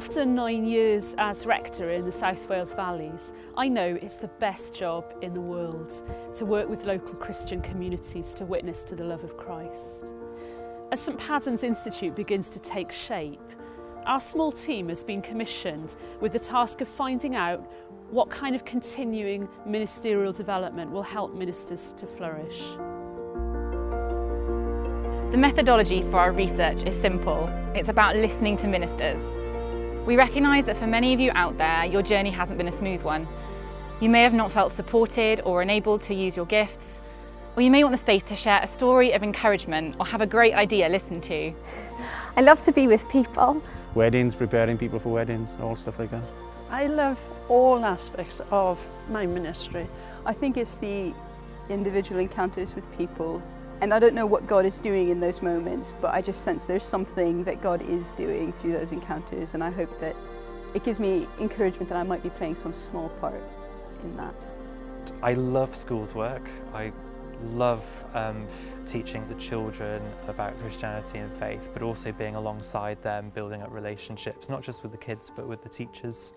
After 9 years as rector in the South Wales Valleys, I know it's the best job in the world to work with local Christian communities to witness to the love of Christ. As St Padarn's Institute begins to take shape, our small team has been commissioned with the task of finding out what kind of continuing ministerial development will help ministers to flourish. The methodology for our research is simple. It's about listening to ministers. We recognise that for many of you out there, your journey hasn't been a smooth one. You may have not felt supported or enabled to use your gifts, or you may want the space to share a story of encouragement or have a great idea listened to. I love to be with people. Weddings, preparing people for weddings, all stuff like that. I love all aspects of my ministry. I think it's the individual encounters with people. And I don't know what God is doing in those moments, but I just sense there's something that God is doing through those encounters, and I hope that it gives me encouragement that I might be playing some small part in that. I love schools work. I love teaching the children about Christianity and faith, but also being alongside them, building up relationships, not just with the kids, but with the teachers.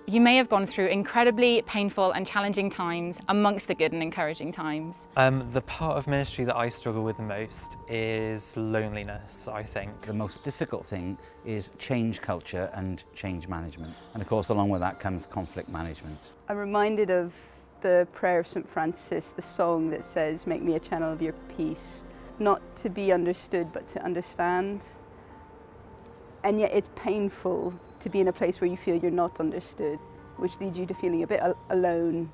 You may have gone through incredibly painful and challenging times amongst the good and encouraging times. The part of ministry that I struggle with the most is loneliness, I think. The most difficult thing is change culture and change management. And of course, along with that comes conflict management. I'm reminded of the prayer of St Francis, the song that says, "Make me a channel of your peace," not to be understood, but to understand. And yet it's painful to be in a place where you feel you're not understood, which leads you to feeling a bit alone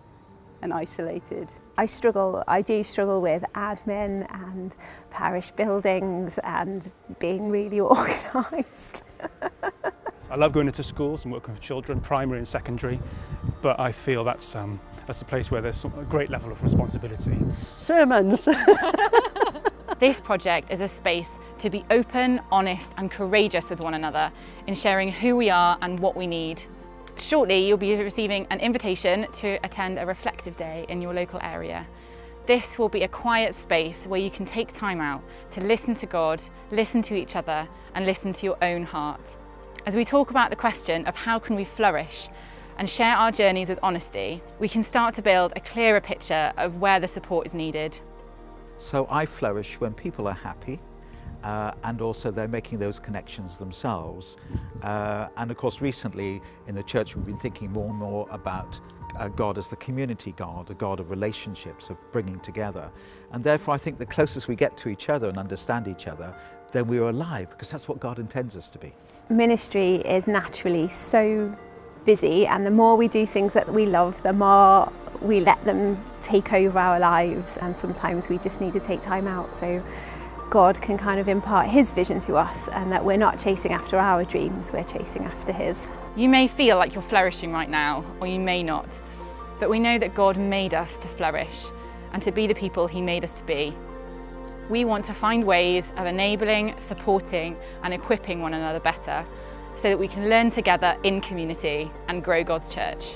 and isolated. I do struggle with admin and parish buildings and being really organised. I love going into schools and working with children, primary and secondary, but I feel that's a place where there's a great level of responsibility. Sermons. This project is a space to be open, honest and courageous with one another in sharing who we are and what we need. Shortly, you'll be receiving an invitation to attend a reflective day in your local area. This will be a quiet space where you can take time out to listen to God, listen to each other and listen to your own heart. As we talk about the question of how can we flourish and share our journeys with honesty, we can start to build a clearer picture of where the support is needed. So I flourish when people are happy and also they're making those connections themselves. And of course recently in the church we've been thinking more and more about God as the community God, a God of relationships, of bringing together. And therefore I think the closest we get to each other and understand each other, then we're alive, because that's what God intends us to be. Ministry is naturally so busy, and the more we do things that we love, the more we let them take over our lives, and sometimes we just need to take time out so God can kind of impart his vision to us, and that we're not chasing after our dreams, we're chasing after his. You may feel like you're flourishing right now, or you may not, but we know that God made us to flourish and to be the people he made us to be. We want to find ways of enabling, supporting and equipping one another better so that we can learn together in community and grow God's church.